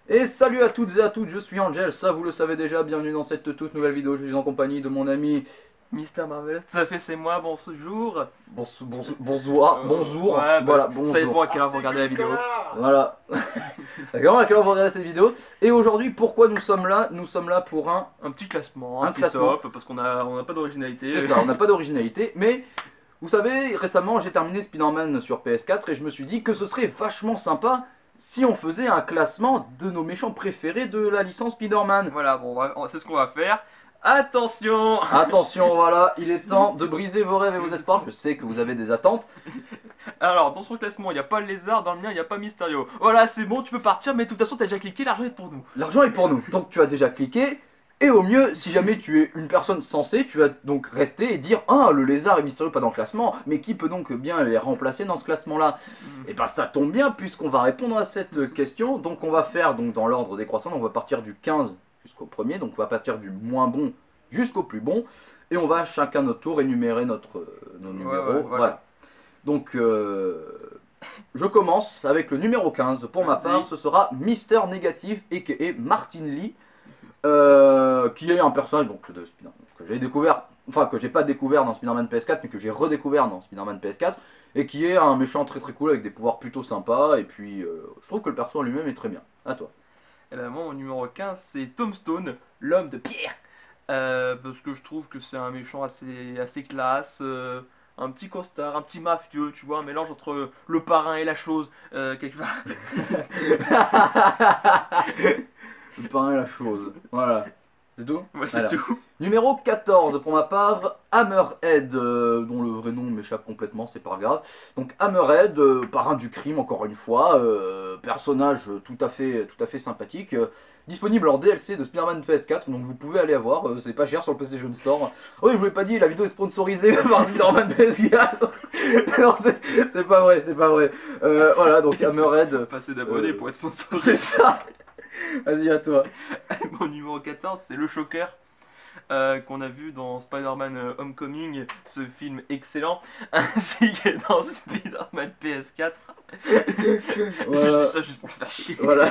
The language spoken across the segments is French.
Et salut à toutes et à toutes, je suis Angel, ça vous le savez déjà, bienvenue dans cette toute nouvelle vidéo, je suis en compagnie de mon ami Mister Marvel, tout à fait c'est moi, bonjour. bonjour, Ouais, bah voilà, ça dépend bonjour, à quelle heure vous regardez la vidéo. voilà. D'accord, à quelle heure vous regardez cette vidéo. Et aujourd'hui, pourquoi nous sommes là? Nous sommes là pour Un petit classement, un un petit classement, top, parce qu'on a pas c'est d'originalité. ça, on n'a pas d'originalité, mais vous savez, récemment j'ai terminé Spider-Man sur PS4 et je me suis dit que ce serait vachement sympa si on faisait un classement de nos méchants préférés de la licence Spider-Man. Voilà, bon, c'est ce qu'on va faire. Attention. Attention, voilà, il est temps de briser vos rêves et vos espoirs. Je sais que vous avez des attentes. Alors, dans son classement, il n'y a pas le lézard, dans le mien, il n'y a pas Mysterio. Voilà, c'est bon, tu peux partir, mais de toute façon, t'as déjà cliqué, l'argent est pour nous. L'argent est pour nous, donc tu as déjà cliqué. Et au mieux, si jamais tu es une personne sensée, tu vas donc rester et dire ah, le lézard est mystérieux pas dans le classement, mais qui peut donc bien les remplacer dans ce classement-là? Et bah ça tombe bien puisqu'on va répondre à cette question. Donc on va faire donc dans l'ordre décroissant, on va partir du 15 jusqu'au premier, donc on va partir du moins bon jusqu'au plus bon, et on va chacun notre tour énumérer nos numéros. Voilà. Voilà. Donc je commence avec le numéro 15. Pour ma part, ce sera Mister Négatif, a.k.a. Martin Lee. Qui est un personnage donc, de Spider-Man que j'ai découvert, enfin que j'ai pas découvert dans Spider-Man PS4, mais que j'ai redécouvert dans Spider-Man PS4, et qui est un méchant très très cool avec des pouvoirs plutôt sympas, et puis je trouve que le perso en lui-même est très bien. À toi. Et ben moi, mon numéro 15, c'est Tombstone, l'homme de pierre. Parce que je trouve que c'est un méchant assez classe, un petit costard, un petit mafieux, tu vois, un mélange entre le parrain et la chose, quelque part. Le pain et la chose. Voilà. C'est tout. Ouais, c'est Voilà. tout. Numéro 14 pour ma part, Hammerhead, dont le vrai nom m'échappe complètement, c'est pas grave. Donc Hammerhead, parrain du crime encore une fois, personnage tout à fait sympathique, disponible en DLC de Spider-Man PS4, donc vous pouvez aller voir, c'est pas cher sur le PlayStation Store. Oh oui, je vous l'ai pas dit, la vidéo est sponsorisée par Spider-Man PS4. Non, c'est pas vrai, c'est pas vrai. Voilà, donc Hammerhead, Pas assez d'abonnés pour être c'est sponsorisé. ça. Vas-y, à toi. Mon numéro 14, c'est le Shocker. Qu'on a vu dans Spider-Man Homecoming, ce film excellent, ainsi que dans Spider-Man PS4. Je dis Voilà. ça juste pour le faire chier. Voilà.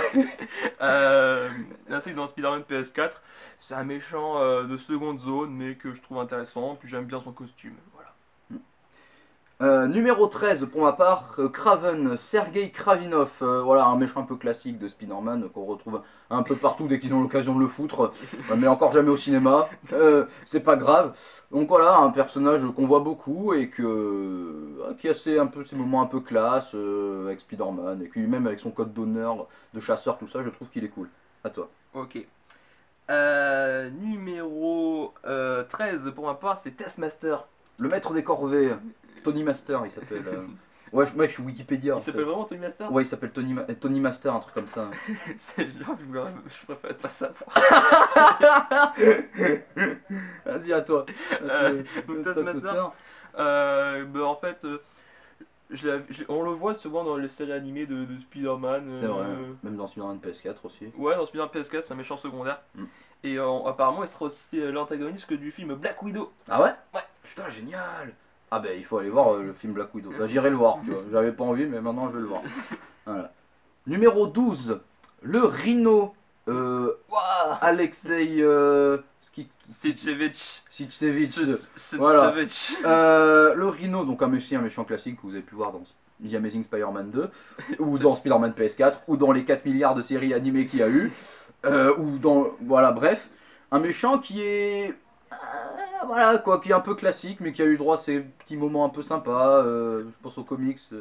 Ainsi que dans Spider-Man PS4, c'est un méchant de seconde zone, mais que je trouve intéressant, puis j'aime bien son costume. Voilà. Numéro 13 pour ma part, Kraven, Sergei Kravinov, voilà un méchant un peu classique de Spider-Man qu'on retrouve un peu partout dès qu'ils ont l'occasion de le foutre, mais encore jamais au cinéma, c'est pas grave. Donc voilà, un personnage qu'on voit beaucoup et qui a un peu, ses moments un peu classe avec Spider-Man, et puis même avec son code d'honneur de chasseur, tout ça, je trouve qu'il est cool. À toi. Ok. Numéro 13 pour ma part, c'est Taskmaster. Le maître des corvées, Tony Master il s'appelle. Ouais, je suis Wikipédia en Il fait. s'appelle vraiment Tony Master. Ouais, il s'appelle Tony Master, un truc comme ça. C'est genre, je préfère pas ça. Vas-y, à toi. Donc Taskmaster, bah, en fait, on le voit souvent dans les séries animées de Spider-Man. C'est vrai, même dans Spider-Man PS4 aussi. Ouais, dans Spider-Man PS4, c'est un méchant secondaire. Mm. Et apparemment, il sera aussi l'antagoniste du film Black Widow. Ah ouais? Ouais. Putain, génial! Ah bah il faut aller voir le film Black Widow. Bah, j'irai le voir, tu vois. J'avais pas envie, mais maintenant je vais le voir. Voilà. Numéro 12, le Rhino. Waouh. Alexei Sitchevich. Sichevich. Voilà. Sitchevich. Le Rhino, donc un méchant classique que vous avez pu voir dans The Amazing Spider-Man 2, ou dans Spider-Man PS4, ou dans les 4 milliards de séries animées qu'il y a eu, ou dans. Voilà, bref. Un méchant qui est. Voilà, quoi, qui est un peu classique, mais qui a eu droit à ces petits moments un peu sympas. Je pense aux comics, tu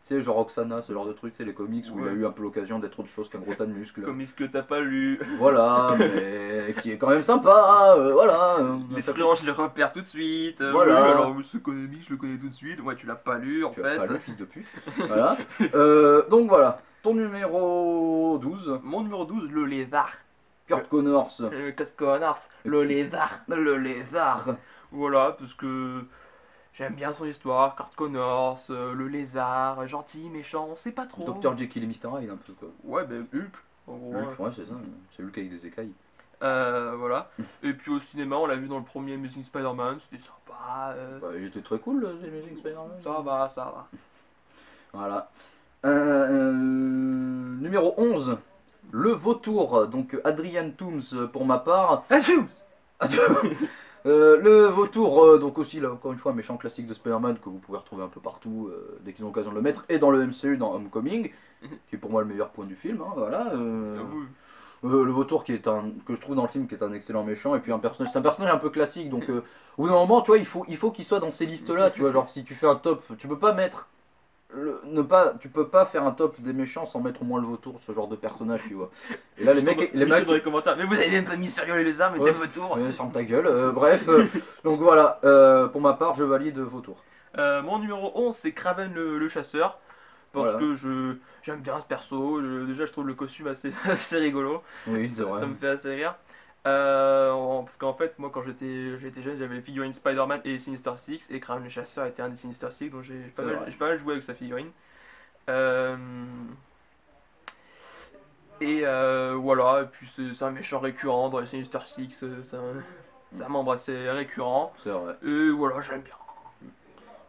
sais, genre Roxana, ce genre de truc, c'est les comics où il a Ouais. eu un peu l'occasion d'être autre chose qu'un gros tas de muscles. Comics que t'as pas lu. Voilà, mais qui est quand même sympa, voilà. Les truands, je les repère tout de suite. Voilà. Oui, alors ce comics, je le connais tout de suite. Ouais, tu l'as pas lu en Tu fait. as pas le fils de pute. Voilà. Donc voilà, ton numéro 12, Mon numéro 12, le lézard. Kurt Connors. Quatre connards, le lézard. Le lézard. Voilà, parce que j'aime bien son histoire. Kurt Connors, le lézard, gentil, méchant, on sait pas trop. Dr. Jekyll et Mr. Hyde un peu quoi. Ouais, ben Hulk. En gros, Hulk, ouais, c'est ça, c'est Hulk avec des écailles. Voilà. Et puis au cinéma, on l'a vu dans le premier Amazing Spider-Man, c'était sympa. Bah, il était très cool, The Amazing Spider-Man. Ça va, ça va. Voilà. Numéro 11, Le vautour, donc Adrian Toomes pour ma part. Adieu. Le vautour, donc aussi là encore une fois un méchant classique de Spider-Man que vous pouvez retrouver un peu partout dès qu'ils ont l'occasion de le mettre, et dans le MCU dans Homecoming, qui est pour moi le meilleur point du film, hein, voilà. Oui. Le vautour qui est que je trouve dans le film qui est un excellent méchant, et puis c'est un personnage un peu classique, donc au bout d'un moment tu vois il faut qu'il soit dans ces listes là, tu vois, genre si tu fais un top, tu peux pas mettre tu peux pas faire un top des méchants sans mettre au moins le vautour, ce genre de personnage, tu vois. Et là les mecs dans les commentaires, mais vous avez même pas mis Mysterio et les armes, mettez vautour. ferme ta gueule, bref, donc voilà, pour ma part je valide vautour. Mon numéro 11 c'est Kraven le chasseur. Parce Voilà. que j'aime bien ce perso. Déjà, je trouve le costume assez, assez rigolo. Oui, c'est vrai. Ça me fait assez rire. Parce qu'en fait, moi, quand j'étais jeune, j'avais les figurines Spider-Man et Sinister Six. Et Kraven le chasseur était un des Sinister Six. Donc, j'ai pas mal joué avec sa figurine. Euh, voilà. Et puis, c'est un méchant récurrent dans les Sinister Six. C'est un membre assez récurrent. C'est vrai. Et voilà, j'aime bien.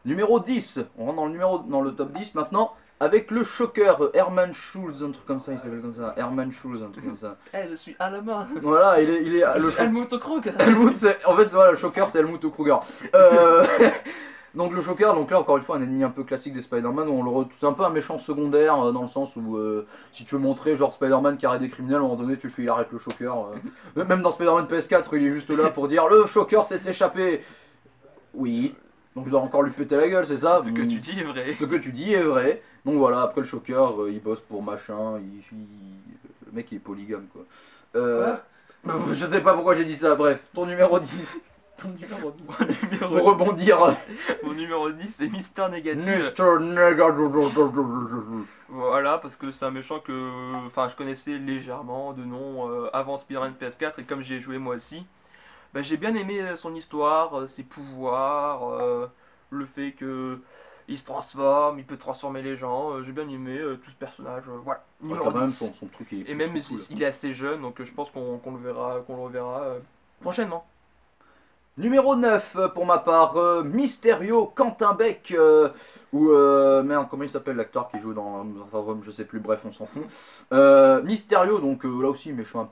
Numéro 10, on rentre dans le top 10 maintenant, avec le Shocker, Herman Schulz, un truc comme ça, il s'appelle comme ça, Herman Schulz, un truc comme ça. Eh, je suis à la main. Voilà, il est Helmut Krug. En fait, voilà, le Shocker, c'est Helmut Kruger. Donc le Shocker, donc là encore une fois un ennemi un peu classique des Spider-Man, c'est un peu un méchant secondaire dans le sens où si tu veux montrer genre Spider-Man qui arrête des criminels, à un moment donné tu le fais il arrête le Shocker. Même dans Spider-Man PS4 il est juste là pour dire le Shocker s'est échappé. Oui, donc je dois encore lui péter la gueule, c'est ça? Ce que tu dis est vrai. Ce que tu dis est vrai. Donc voilà, après le Shocker, il bosse pour machin, le mec il est polygame quoi. Je sais pas pourquoi j'ai dit ça, bref, ton numéro 10. Ton numéro 10. Pour rebondir. Mon numéro 10 c'est Mister Négatif. Mr. Negative. Voilà, parce que c'est un méchant que je connaissais légèrement de nom avant Spider-Man PS4 et comme j'ai joué moi aussi, bah, j'ai bien aimé son histoire, ses pouvoirs, le fait que il se transforme, il peut transformer les gens. J'ai bien aimé tout ce personnage. Voilà, numéro Quand même, 10. son truc est Et même cool. il est assez jeune, donc je pense qu'on le reverra prochainement. Numéro 9 pour ma part, Mysterio Quentin Beck, ou merde, comment il s'appelle l'acteur qui joue dans, enfin je sais plus, bref on s'en fout. Mysterio, donc là aussi méchant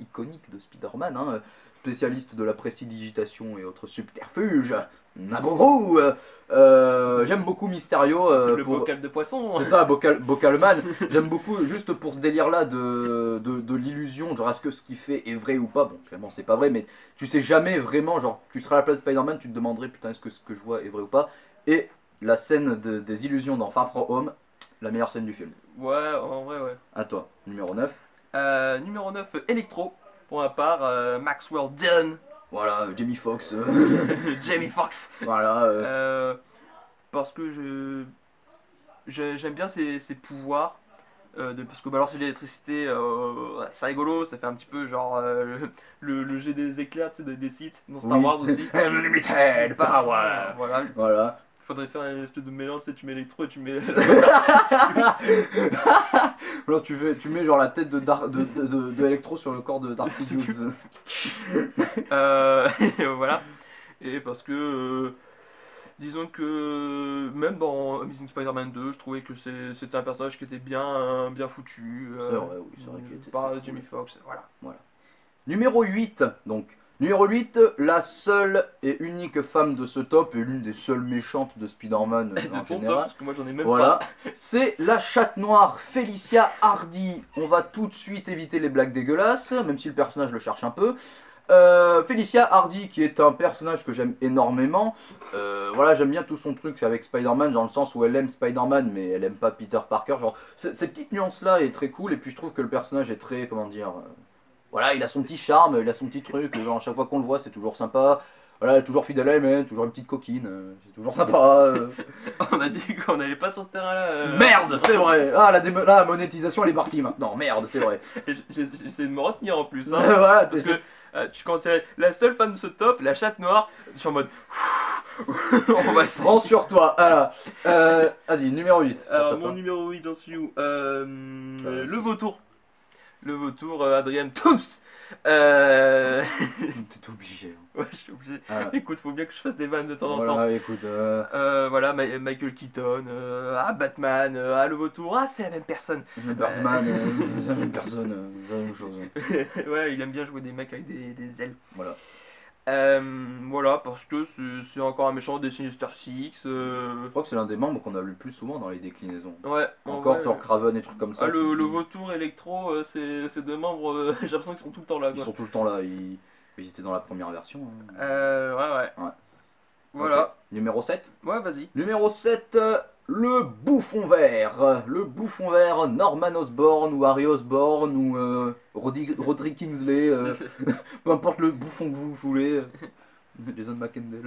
iconique de Spider-Man, hein, spécialiste de la prestidigitation et autres subterfuges. Nabourou, j'aime beaucoup Mysterio. Le bocal de poisson. C'est ça, Bocalman. J'aime beaucoup juste pour ce délire-là de l'illusion, genre est-ce que ce qu'il fait est vrai ou pas. Bon, clairement c'est pas vrai, mais tu sais jamais vraiment, genre tu seras à la place de Spider-Man, tu te demanderais putain est-ce que ce que je vois est vrai ou pas. Et la scène des illusions dans Far From Home, la meilleure scène du film. Ouais, en vrai, ouais. À toi, numéro 9. Numéro 9, Electro, pour ma part, Maxwell Dillon. Voilà, Jamie Foxx. Jamie Foxx. Voilà. Parce que j'aime bien ses pouvoirs. Parce que balancer de l'électricité, c'est rigolo, ça fait un petit peu genre le jet des éclairs, tu sais, des sites, dans Star Wars aussi. Unlimited power. Voilà. Faudrait faire une espèce de mélange, tu sais, tu mets l'électro et tu mets Alors tu mets genre la tête de Electro sur le corps de Dark Sidious. Voilà. Et parce que disons que même dans Amazing Spider-Man 2, je trouvais que c'était un personnage qui était bien foutu. C'est vrai, oui, c'est vrai qu'il était par très Jamie cool. Foxx, voilà. Numéro 8, donc. Numéro 8, la seule et unique femme de ce top et l'une des seules méchantes de Spider-Man Et de en ton top, général. parce que moi j'en ai même Voilà, pas. c'est la chatte noire Felicia Hardy. On va tout de suite éviter les blagues dégueulasses, même si le personnage le cherche un peu. Felicia Hardy, qui est un personnage que j'aime énormément. Voilà, j'aime bien tout son truc avec Spider-Man, dans le sens où elle aime Spider-Man, mais elle aime pas Peter Parker. Genre, cette petite nuance-là est très cool, et puis je trouve que le personnage est très, comment dire... voilà, il a son petit charme, il a son petit truc, genre à chaque fois qu'on le voit, c'est toujours sympa. Voilà, elle est toujours fidèle à elle-même, toujours une petite coquine, c'est toujours sympa. On a dit qu'on n'allait pas sur ce terrain-là. Merde, c'est vrai. Ah, la monétisation, elle est partie maintenant. Merde, c'est vrai. J'essaie de me retenir en plus. Hein, Voilà, parce que quand c'est la seule femme de ce top, la chatte noire, je suis en mode. On va essayer. Prends sur toi. Voilà. Vas-y, numéro 8. Alors, mon numéro 8, j'en suis où Le vautour. le vautour Adrien Tooms. Euh... T'es obligé. ouais, je suis obligé. Ah, Écoute, faut bien que je fasse des vannes de temps en temps. voilà, écoute, Voilà, Michael Keaton, Batman, le vautour, c'est la même personne. Birdman, c'est la même personne, c'est la même chose. ouais, il aime bien jouer des mecs avec des ailes. Voilà. Voilà, parce que c'est encore un méchant des Sinister Six. Je crois que c'est l'un des membres qu'on a le plus souvent dans les déclinaisons. Ouais, en Encore vrai, genre Craven et trucs comme ça. le vautour électro, c'est deux membres, j'ai l'impression qu'ils sont tout le temps là. Ils Quoi. sont tout le temps là, ils étaient dans la première version. Hein. Ouais. Ouais. Voilà. Ok. Numéro 7. Ouais, vas-y. Numéro 7, le bouffon vert. Le bouffon vert, Norman Osborn ou Harry Osborn ou Roderick Kingsley. Peu importe le bouffon que vous voulez. Jason McKendale.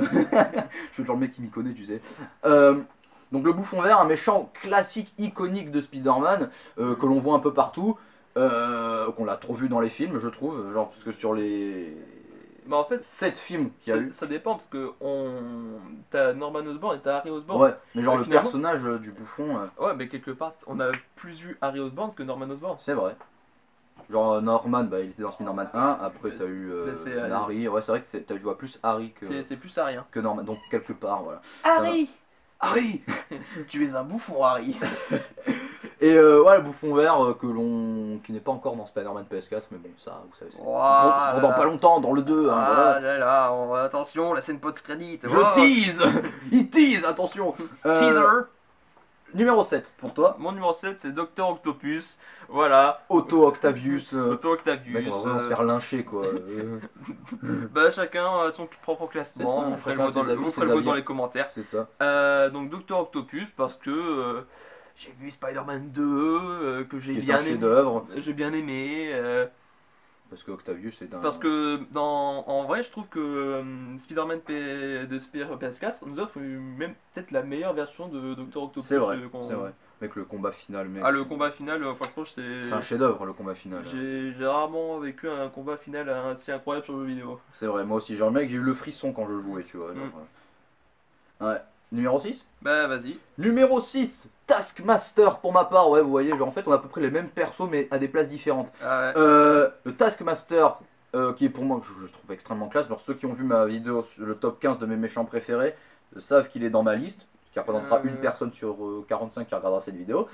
Je suis genre le mec qui m'y connaît, tu sais. Donc le bouffon vert, un méchant classique, iconique de Spider-Man, que l'on voit un peu partout, qu'on l'a trop vu dans les films, je trouve, genre parce que sur les Bah en fait, 7 films qu'il y a eu. ça dépend parce que t'as Norman Osborn et t'as Harry Osborn. Ouais, mais genre Mais le finalement- personnage du bouffon, Ouais, mais quelque part, on a plus vu Harry Osborn que Norman Osborn. c'est vrai. Genre Norman, bah, il était dans Spider-Man 1, après Mais t'as eu c'est Harry, ouais c'est vrai que t'as joué à plus Harry C'est plus Harry. Hein. que Norman, donc quelque part voilà. Harry Harry. Tu es un bouffon, Harry. Et ouais, le bouffon vert qui n'est pas encore dans Spider-Man PS4, mais bon ça, vous savez, c'est Voilà. dans pas longtemps, dans le 2, hein, voilà. là là, attention, la scène post-crédit. Je tease. Il tease, attention. Teaser. Numéro 7 pour toi, Mon numéro 7, c'est Docteur Octopus. Voilà. Otto Octavius. Otto Octavius. Mec, on va vraiment se faire lyncher quoi. Bah, chacun a son propre classement. C'est ça, On ferait le chacun vote, dans, ses avis, on ses ferait le vote avis. dans les commentaires. C'est ça. Donc, Docteur Octopus, parce que j'ai vu Spider-Man 2, que j'ai Qui est bien un aimé. chef-d'œuvre. J'ai bien aimé. Parce que Octavius est un. Parce que en vrai, je trouve que Spider-Man de PS4 nous offre même peut-être la meilleure version de Docteur Octopus. C'est vrai, c'est vrai. Mec, le combat final, mec. Ah, le combat final, franchement, C'est un chef-d'œuvre le combat final. j'ai rarement vécu un combat final ainsi incroyable sur le jeu vidéo. C'est vrai, moi aussi. Genre, mec, j'ai eu le frisson quand je jouais, tu vois. Genre, ouais. Numéro 6. Bah, vas-y. Numéro 6, Taskmaster pour ma part. Ouais, vous voyez, genre en fait, on a à peu près les mêmes persos, mais à des places différentes. Ah ouais. Le Taskmaster, qui est pour moi, que je trouve extrêmement classe. Alors, ceux qui ont vu ma vidéo, le top 15 de mes méchants préférés, savent qu'il est dans ma liste. Qui représentera une personne sur 45 qui regardera cette vidéo.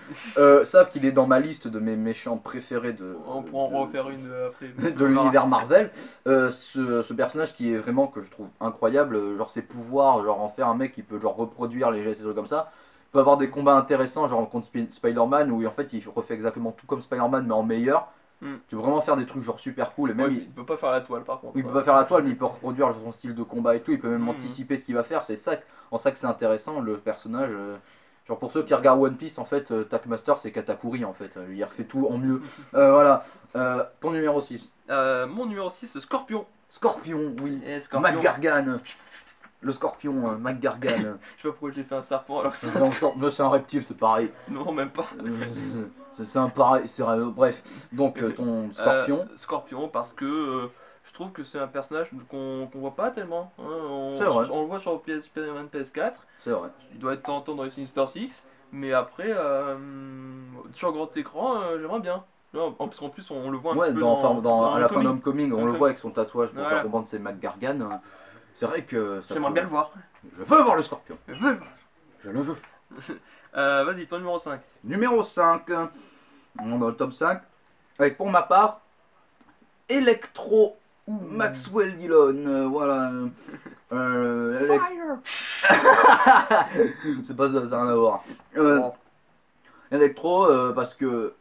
Savent qu'il est dans ma liste de mes méchants préférés On pourra en refaire une après. de l'univers Marvel. Ce personnage qui est vraiment, que je trouve incroyable, genre ses pouvoirs, genre en faire un mec qui peut genre reproduire les gestes et trucs comme ça. Il peut avoir des combats intéressants, genre contre Spider-Man, où en fait il refait exactement tout comme Spider-Man mais en meilleur. Tu peux vraiment faire des trucs genre super cool. Et même Ouais, il peut pas faire la toile par contre. il peut pas faire la toile, mais il peut reproduire son style de combat et tout. Il peut même Mhm. anticiper ce qu'il va faire. C'est ça, en ça que c'est intéressant, le personnage. Genre pour ceux qui regardent One Piece, en fait, Taskmaster c'est Katakuri en fait. Il refait tout en mieux. Voilà. Ton numéro 6. Mon numéro 6, Scorpion. Scorpion, oui. Et Scorpion. McGargan. Le scorpion, McGargan. Je sais pas pourquoi j'ai fait un serpent alors que c'est un Non, scorpion. c'est un reptile, c'est pareil. Non, même pas. C'est un pareil. Bref, donc ton scorpion. Scorpion parce que je trouve que c'est un personnage qu'on voit pas tellement. Hein. C'est vrai. On le voit sur Spider-Man PS4. C'est vrai. Il doit être tentant dans les Sinister Six. Mais après, sur grand écran, j'aimerais bien. Non, parce qu'en plus, on le voit un Ouais, petit peu dans à la fin Homecoming. d'Homecoming, on le voit avec son tatouage pour Voilà. faire comprendre c'est McGargan. C'est vrai que ça. J'aimerais bien le voir. Je veux voir le scorpion. Je veux. Je le veux. Vas-y, ton numéro 5. Numéro 5. On est dans le top 5. Avec pour ma part, Electro Maxwell Dillon. Voilà. C'est pas ça, ça n'a rien à voir. Bon. Electro, parce que.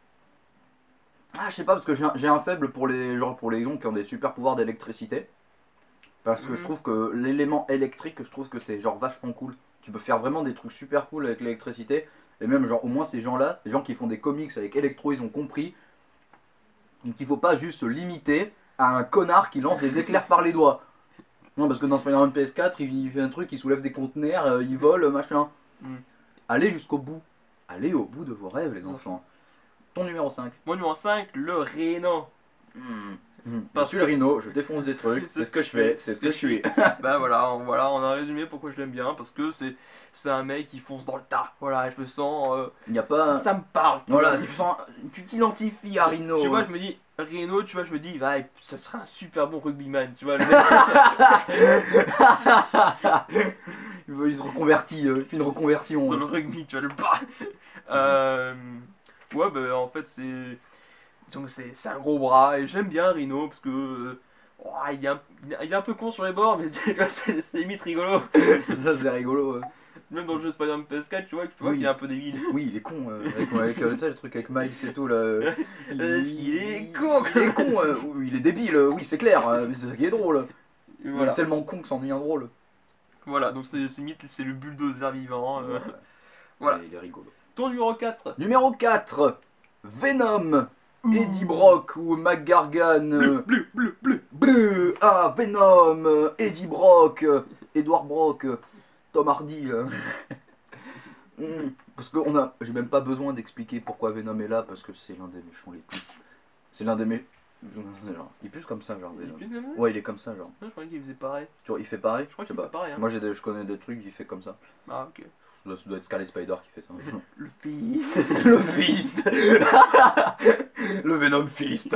Ah, je sais pas, parce que j'ai un faible pour les gens qui ont des super pouvoirs d'électricité. Parce que je trouve que l'élément électrique, je trouve que c'est genre vachement cool. Tu peux faire vraiment des trucs super cool avec l'électricité. Et même, genre, au moins ces gens-là, les gens qui font des comics avec Electro, ils ont compris. Donc il faut pas juste se limiter à un connard qui lance des éclairs par les doigts. Non, parce que dans Spider-Man PS4, il fait un truc, il soulève des conteneurs, il vole, machin. Allez jusqu'au bout. Allez au bout de vos rêves, les enfants. Ton numéro 5. Mon numéro 5, le Rhénan. Je suis le Rhino, je défonce des trucs, c'est ce que je fais, c'est ce que je suis. Bah voilà, on a résumé pourquoi je l'aime bien, parce que c'est un mec qui fonce dans le tas. Voilà, je me sens. Il n'y a pas. Ça me parle. Voilà, tu t'identifies à Rhino. Tu vois, je me dis, Rhino, tu vois, je me dis, bah, ça serait un super bon rugbyman, tu vois. Le mec, Il se reconvertit, il fait une reconversion. dans le rugby, tu vois, le bas. Euh, ouais, bah, en fait, donc c'est un gros bras, et j'aime bien Rhino, parce que. Oh, il est un peu con sur les bords, mais tu vois, c'est limite rigolo. Ça, c'est rigolo. Même dans le jeu Spider-Man PS4, tu vois Oui. qu'il est un peu débile. Oui, il est con. Avec tu sais, le truc avec Miles et tout, là. Est-ce qu'il est con? Il est con, oui, il est débile, oui, c'est clair, mais c'est ça qui est drôle. Il Voilà. est tellement con que c'en devient drôle. Voilà, donc c'est limite, c'est le bulldozer vivant. Voilà. Voilà. Il est rigolo. Ton numéro 4. Numéro 4, Venom. Eddie Brock ou McGargan. Bleu. Ah, Venom, Eddie Brock, Edward Brock, Tom Hardy. Parce que j'ai même pas besoin d'expliquer pourquoi Venom est là, parce que c'est l'un des méchants les plus. C'est l'un des méchants. Il est plus comme ça, genre. Il est Venom. plus comme ça? Ouais, il est comme ça, genre. Je croyais qu'il faisait pareil. Tu vois, il fait pareil. Je crois sais qu'il fait pareil. Hein. Moi, je connais des trucs, il fait comme ça. Ah, ok. Ça doit être Scarlet Spider qui fait ça. Le fils. Le Fist. Le Venom Fist.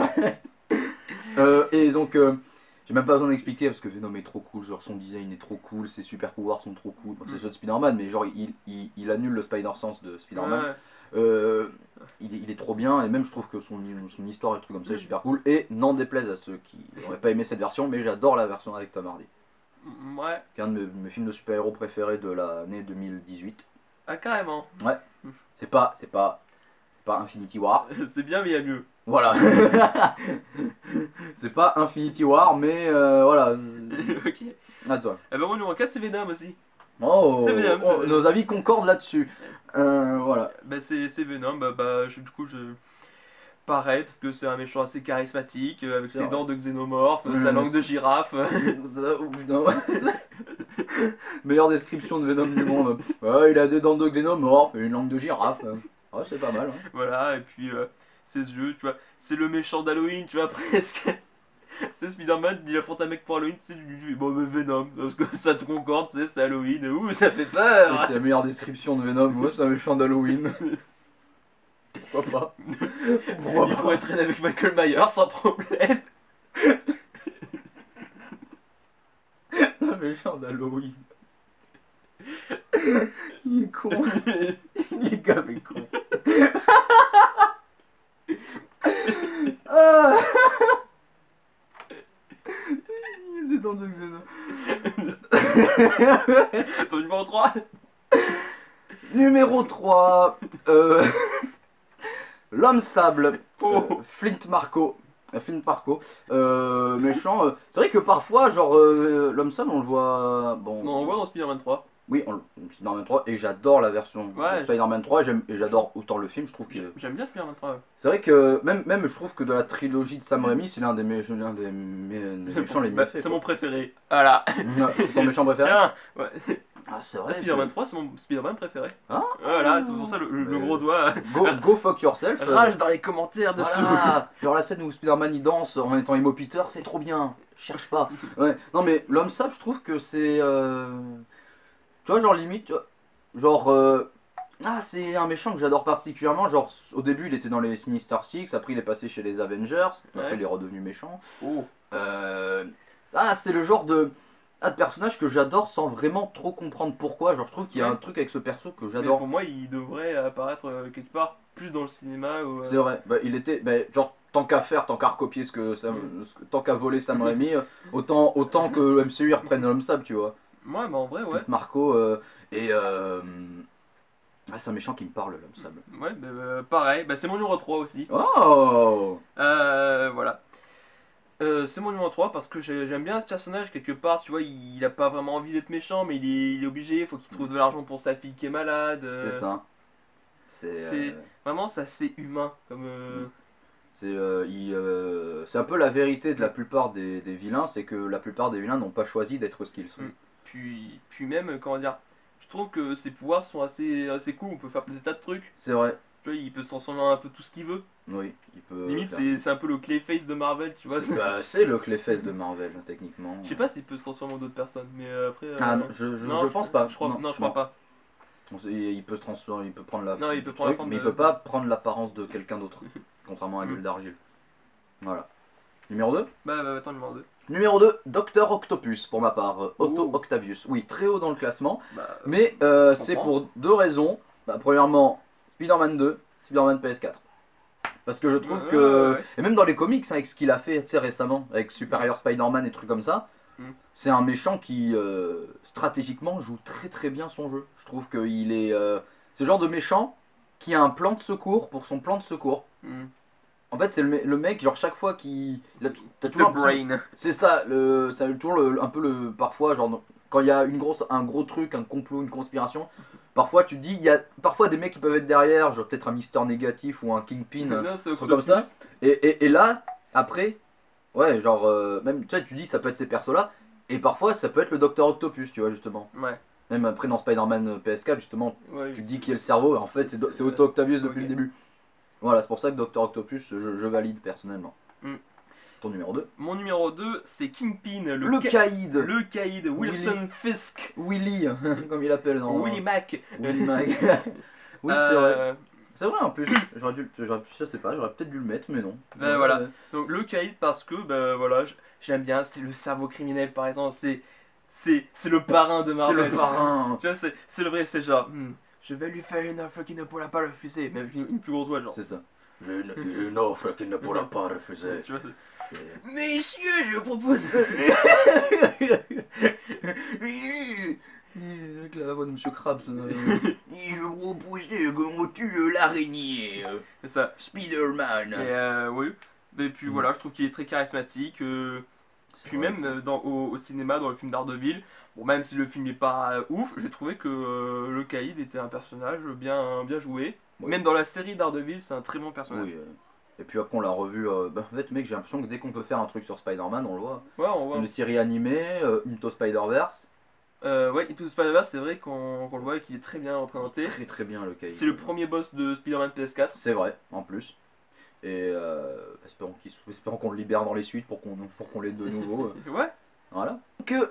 Et donc, j'ai même pas besoin d'expliquer parce que Venom est trop cool, genre son design est trop cool, ses super pouvoirs sont trop cool. Bon, c'est ceux de Spider-Man, mais genre il annule le Spider-Sense de Spider-Man. Ouais. Il est trop bien, et même je trouve que son histoire et trucs comme ça est super cool. Et n'en déplaise à ceux qui n'auraient pas aimé cette version, mais j'adore la version avec Tom Hardy. Ouais. C'est un de mes films de super-héros préférés de l'année 2018. Ah, carrément. Ouais. C'est pas Infinity War. C'est bien, mais il y a mieux. Voilà. C'est pas Infinity War, mais voilà. Ok. À toi. Eh ben, mon numéro 4, c'est Venom aussi. Oh, C'est Venom, c'est Venom. Nos avis concordent là-dessus. Voilà. Bah, c'est Venom. Du coup, pareil, parce que c'est un méchant assez charismatique, avec C'est ses vrai. dents de xénomorphe, sa langue de girafe. Oh, putain. Meilleure description de Venom du monde. Ouais, il a des dents de xénomorphe et une langue de girafe. Ouais, c'est pas mal. Hein. Voilà, et puis ses yeux, tu vois, c'est le méchant d'Halloween, tu vois, presque. C'est Spider-Man, il affronte un mec pour Halloween, tu sais, lui, bon, mais Venom, parce que ça te concorde, tu sais, c'est Halloween, ouh, ça fait peur. C'est la meilleure description de Venom. Moi, c'est un méchant d'Halloween. Pourquoi pas? Pourquoi Il pas? pourrait traîner avec Michael Myers sans problème. Un méchant d'Halloween. Il est con. Il est gavé con. Ah. Il y a des dents de xéno. Ton numéro 3. Numéro 3. L'homme sable. Flint Marco. Méchant. C'est vrai que parfois, genre, l'homme sable, on le voit. Bon. Non, on le voit dans Spider-Man 3. Oui, Spider-Man 3, et j'adore la version Ouais, de Spider-Man 3, et j'adore autant le film, je trouve que... J'aime bien Spider-Man 3. C'est vrai que, même je trouve que de la trilogie de Sam Raimi, c'est l'un des méchants les mieux faits. C'est mon préféré. Voilà. C'est ton méchant préféré? Tiens, ouais. Ah, c'est vrai. Spider-Man 3, c'est mon Spider-Man préféré. Ah. Voilà, c'est pour ça le gros doigt. Go fuck yourself. Rage dans les commentaires dessous. Voilà. Genre la scène où Spider-Man il danse en étant Emo Peter, c'est trop bien. Cherche pas. Ouais. Non mais l'homme sable, je trouve que c'est... Tu vois, genre limite, tu vois, genre... Ah, c'est un méchant que j'adore particulièrement. Genre, au début, il était dans les Sinister Six, après il est passé chez les Avengers, après Ouais. il est redevenu méchant. Oh. Ah, c'est le genre de personnage que j'adore sans vraiment trop comprendre pourquoi. Genre, je trouve qu'il y a Ouais. un truc avec ce perso que Mais j'adore. pour moi, il devrait apparaître quelque part plus dans le cinéma. Ou, C'est vrai, bah, il était, bah, genre, tant qu'à faire, tant qu'à recopier tant qu'à voler Sam Raimi, autant que le MCU il reprenne l'homme sable, tu vois. Ouais, mais en vrai, ouais. Marco, et ah, c'est un méchant qui me parle, l'homme sable. Ouais, pareil, c'est mon numéro 3 aussi. Oh! Voilà. C'est mon numéro 3 parce que j'aime bien ce personnage quelque part, tu vois, il a pas vraiment envie d'être méchant, mais il est obligé, il faut qu'il trouve de l'argent pour sa fille qui est malade. C'est ça. C'est vraiment, c'est assez humain comme. C'est un peu la vérité de la plupart des vilains, c'est que la plupart des vilains n'ont pas choisi d'être ce qu'ils sont. Puis même, comment dire, je trouve que ses pouvoirs sont assez cool, on peut faire des tas de trucs. C'est vrai. Tu vois, il peut se transformer en un peu tout ce qu'il veut. Oui, il peut. Limite, faire- c'est un peu le Clayface de Marvel, tu vois. C'est le Clayface de Marvel, techniquement. Je sais pas s'il peut se transformer en d'autres personnes, mais après. Ah non, je pense pas. Je crois, Non, non, je non. crois pas. Il peut se transformer, il peut prendre la Non, il du peut prendre la truc, forme mais il de. peut pas prendre l'apparence de quelqu'un d'autre. Contrairement à Mm. Gueule d'Argile. Voilà. Numéro 2. Attends, numéro 2. Numéro 2, Docteur Octopus, pour ma part. Otto Oh. Octavius. Oui, très haut dans le classement. Bah, Mais je c'est comprends. pour deux raisons. Bah, premièrement, Spider-Man 2, Spider-Man PS4. Parce que je trouve Ouais, que. ouais, ouais. Et même dans les comics, hein, avec ce qu'il a fait tu sais, récemment, avec Superior Spider-Man et trucs comme ça, Mm. c'est un méchant qui, stratégiquement, joue très très bien son jeu. Je trouve qu'il est. C'est le genre de méchant qui a un plan de secours pour son plan de secours. Mm. En fait, c'est le mec, genre chaque fois qu'il. T'as The toujours l'impression- Brain. C'est ça, ça a toujours un peu le. Parfois, genre, quand il y a un gros truc, un complot, une conspiration, parfois tu te dis, il y a parfois des mecs qui peuvent être derrière, genre peut-être un Mister Négatif ou un Kingpin, un Non, c'est truc comme ça. Octopus. Et là, après, ouais, genre, même, tu sais, tu dis, ça peut être ces persos-là, et parfois, ça peut être le Docteur Octopus, tu vois, justement. Ouais. Même après, dans Spider-Man PS4, justement, Ouais, tu te dis qui est le cerveau, et en fait, c'est Otto Octavius depuis le début. Voilà, c'est pour ça que Docteur Octopus, je valide personnellement. Mm. Ton numéro 2. Mon numéro 2, c'est Kingpin, Le Caïd. le caïd Wilson Fisk. Willy, comme il appelle dans Willy Mac. Willy Mag. Oui, c'est vrai. Euh, C'est vrai en plus. Je sais pas, j'aurais peut-être dû le mettre, mais non. Ben voilà. Donc le caïd parce que ben voilà, j'aime bien, c'est le cerveau criminel par exemple, c'est le parrain de C'est Marvel. le parrain. Tu vois, c'est le vrai, c'est genre je vais lui faire une offre qui ne pourra pas refuser, mais avec une plus grosse voix genre. C'est ça. J'ai une offre qu'il ne pourra pas refuser. Tu vois, Messieurs, je propose. Avec la voix de Monsieur Krabs. Je proposais qu'on tue l'araignée. c'est ça. Spider-Man. Et oui. Et puis voilà, je trouve qu'il est très charismatique. Puis même au cinéma, dans le film Daredevil, bon, même si le film n'est pas ouf, j'ai trouvé que le Caïd était un personnage bien joué. Ouais. Même dans la série Daredevil, c'est un très bon personnage. Oui. Et puis après, on l'a revu. Bah, en fait, mec, j'ai l'impression que dès qu'on peut faire un truc sur Spider-Man, on le voit. Ouais, on voit. Une série animée, Into Spider-Verse. Ouais, Into the Spider-Verse, c'est vrai qu'on le voit et qu'il est très bien représenté. Très très bien le Caïd. C'est le premier boss de Spider-Man PS4. C'est vrai, en plus. Et espérons qu'on le libère dans les suites pour qu'on l'ait de nouveau. Ouais. Voilà.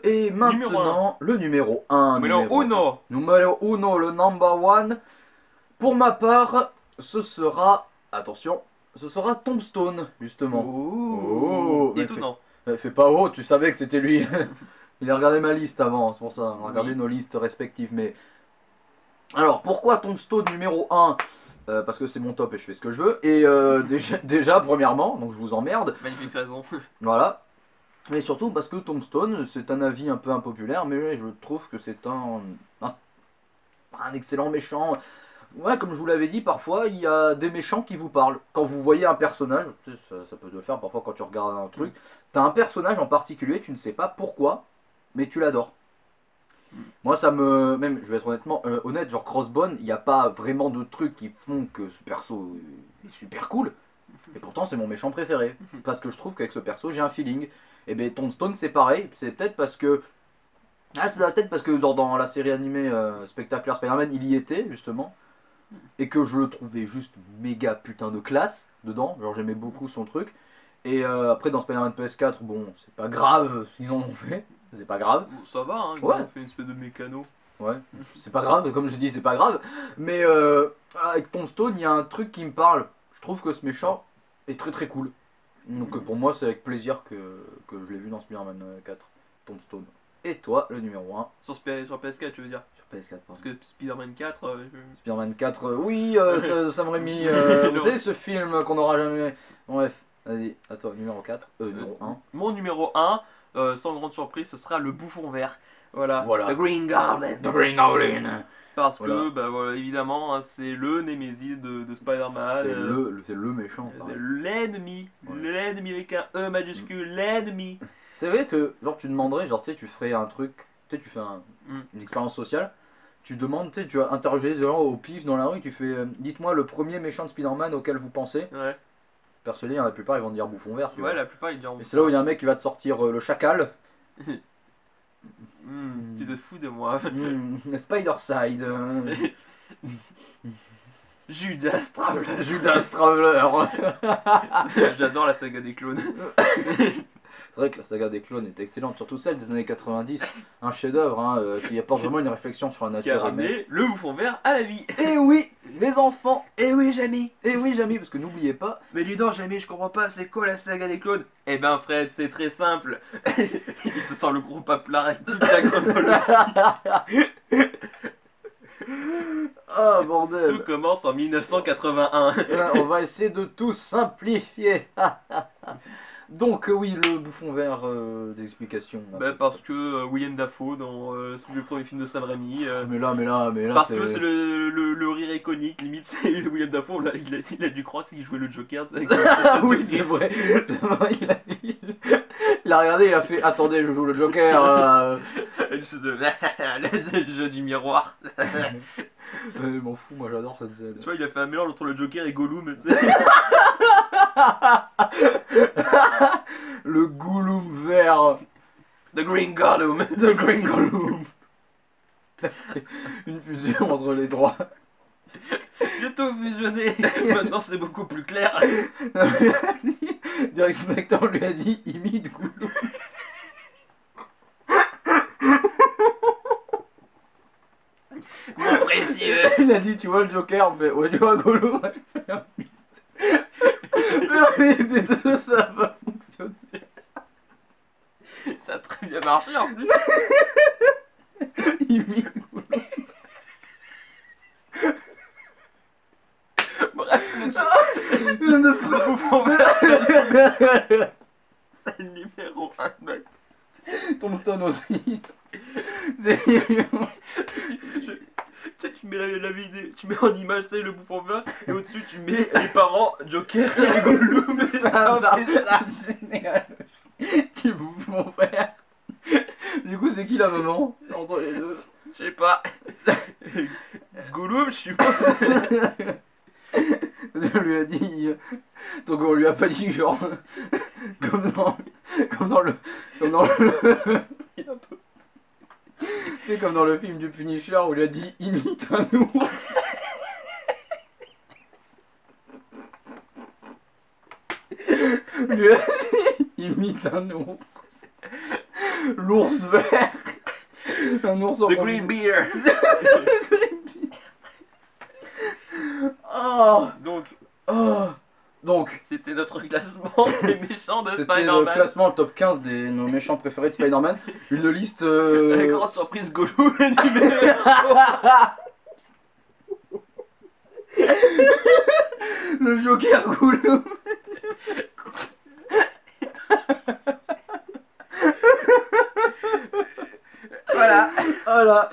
Et maintenant, le numéro 1. Numéro uno. Numéro 1, le number 1. Pour ma part, ce sera. Attention, ce sera Tombstone, justement. Oh, étonnant. Fais pas haut, tu savais que c'était lui. Il a regardé ma liste avant, c'est pour ça. On a regardé nos listes respectives. Mais. Alors, pourquoi Tombstone numéro 1 parce que c'est mon top et je fais ce que je veux. Et déjà, premièrement, donc je vous emmerde. Magnifique raison. Voilà. Et surtout parce que Tombstone, c'est un avis un peu impopulaire, mais je trouve que c'est un excellent méchant. Ouais, comme je vous l'avais dit, parfois il y a des méchants qui vous parlent. Quand vous voyez un personnage, tu sais, ça peut te le faire parfois quand tu regardes un truc, t'as un personnage en particulier, tu ne sais pas pourquoi, mais tu l'adores. Moi, ça me. Même, je vais être honnête, genre Crossbone, il n'y a pas vraiment de trucs qui font que ce perso est super cool. Et pourtant, c'est mon méchant préféré. Parce que je trouve qu'avec ce perso, j'ai un feeling. Et ben, Tombstone, c'est pareil. C'est peut-être parce que. Ah, c'est peut-être parce que genre, dans la série animée Spectacular Spider-Man, il y était, justement. Et que je le trouvais juste méga putain de classe dedans. Genre, j'aimais beaucoup son truc. Et après, dans Spider-Man PS4, bon, c'est pas grave s'ils en ont fait. C'est pas grave. Ça va, hein, ils Ouais. ont fait une espèce de mécano. Ouais, c'est pas grave, comme je dis, c'est pas grave. Mais avec Tombstone, il y a un truc qui me parle. Je trouve que ce méchant est très très cool. Donc pour moi, c'est avec plaisir que je l'ai vu dans Spider-Man 4, Tombstone. Et toi, le numéro 1 Sur PS4, tu veux dire. sur PS4. Parce que Spider-Man 4, Spider-Man 4, oui, Sam Raimi, Non. vous savez ce film qu'on n'aura jamais. Bref, vas-y, attends, numéro 4, numéro 1. Mon numéro 1, sans grande surprise, ce sera le bouffon vert. Voilà. Voilà. The Green Goblin. The Green Goblin. Parce Voilà. que, bah, voilà, évidemment, hein, c'est le Némésis de Spider-Man. C'est le méchant. pareil. L'ennemi. Ouais. L'ennemi avec un E majuscule. L'ennemi. C'est vrai que, genre, tu demanderais, genre, tu sais, tu ferais un truc, tu sais, tu fais une expérience sociale, tu demandes, tu sais, tu vas interroger des gens au pif dans la rue, tu fais, dites-moi le premier méchant de Spider-Man auquel vous pensez. Ouais. Persuadé, la plupart ils vont te dire bouffon vert, tu Ouais, vois. la plupart ils diront. Et c'est là où il y a un mec qui va te sortir le chacal, Tu te fous de moi. Spider-Side. Judas Traveler. Judas Traveler. J'adore la saga des clones. C'est vrai que la saga des clones est excellente, surtout celle des années 90, un chef-d'œuvre hein, qui apporte vraiment une réflexion sur la Qui a nature humaine. ramené le bouffon vert à la vie. Et oui, les enfants, Et oui, Jamie. et oui, jamais, parce que n'oubliez pas. Mais dis donc, Jamie, je comprends pas, c'est quoi la saga des clones? Eh ben, Fred, c'est très simple. Il te sort le groupe à plat avec toute la chronologie. Ah Tout bordel. commence en 1981. On va essayer de tout simplifier. Donc oui, le bouffon vert d'explication. Bah, parce que William Dafoe dans le premier film de Sam Raimi. Mais là, Parce t'es- que c'est le rire iconique, limite c'est William Dafoe, là, il a dû croire qu'il jouait le Joker. C'est avec Ah oui, c'est vrai, il a regardé, il a fait attendez, je joue le Joker. le jeu du miroir. Je m'en fous, moi j'adore cette scène. Tu vois, il a fait un mélange entre le Joker et Gollum, tu sais. Le Gollum vert. The Green Gollum. The Green Gollum. Une fusion entre les trois. J'ai tout fusionné. Maintenant c'est beaucoup plus clair. Direction acteur lui a dit imite Gollum. Mon précieux. Il a dit tu vois le Joker, on fait ouais tu vois Gollum. Mais c'est tout ça va fonctionner. Ça a très bien marché en plus. Imite Gollum. Bref, Je ne peux le bouffon vert, c'est le numéro 1 mec. Tombstone aussi. Tu mets la vidéo, tu mets en image, tu sais, le bouffon vert, et au-dessus tu mets les parents, Joker et Gollum, et ça fait ça. Génial. Tu bouffon vert. Du coup, c'est qui la maman entre les deux? Je sais pas. Gollum, je suppose. On lui a dit. Donc on lui a pas dit genre. Comme dans. Comme dans le. Comme dans le. C'est comme dans le film du Punisher où il a dit imite un ours. On lui a dit imite un ours. L'ours vert. Un ours en The Green Beer. Oh, Donc, donc, c'était notre classement des méchants de c'était le Spider-Man. classement, le top 15 de nos méchants préférés de Spider-Man. Une liste. La grande surprise, Gollum est numéro Le Joker Gollum. Voilà. Voilà.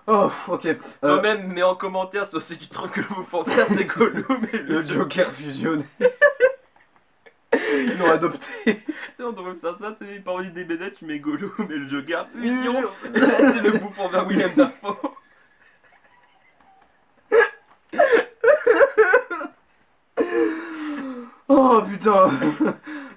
Oh, ok. Toi-même, mets en commentaire si tu trouves que le bouffon vert c'est Gollum et Le Joker fusionné. Ils l'ont adopté. C'est on trouve ça, tu sais, parodie des BZ, tu mets Gollum et le Joker fusion. C'est le bouffon vert William Dafoe. Oh putain.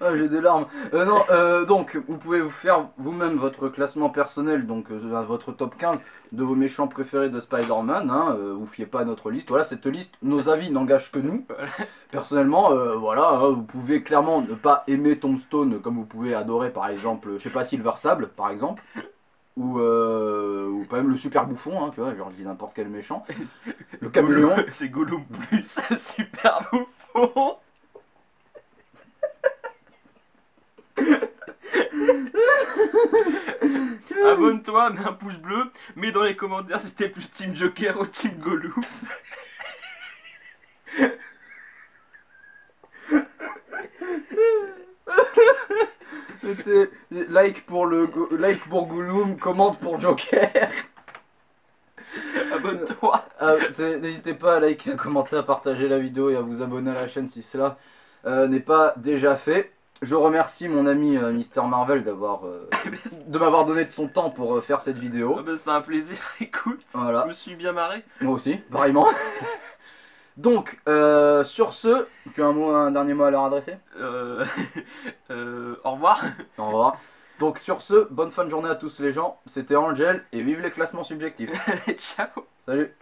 Ah, j'ai des larmes. Non, donc, vous pouvez vous faire vous-même votre classement personnel, donc votre top 15 de vos méchants préférés de Spider-Man. Hein, vous fiez pas à notre liste. Voilà, cette liste, nos avis n'engagent que nous. Personnellement, voilà, hein, vous pouvez clairement ne pas aimer Tombstone comme vous pouvez adorer, par exemple, je sais pas, Silver Sable, par exemple. Ou pas même le super bouffon, hein, tu vois, genre je dis n'importe quel méchant. Le caméléon. C'est Gollum plus super bouffon. Abonne-toi, mets un pouce bleu, mets dans les commentaires si t'es plus Team Joker ou Team Gollum. Mettez like pour Gollum, commente pour Joker. Abonne-toi. N'hésitez pas à liker, à commenter, à partager la vidéo et à vous abonner à la chaîne si cela n'est pas déjà fait. Je remercie mon ami Mister Marvel de m'avoir donné de son temps pour faire cette vidéo. Ah bah, c'est un plaisir, écoute. Voilà. Je me suis bien marré. Moi aussi, pareillement. Donc, sur ce, tu as un dernier mot à leur adresser? Au revoir. Au revoir. Donc sur ce, bonne fin de journée à tous les gens. C'était Angel et vive les classements subjectifs. Ciao. Salut.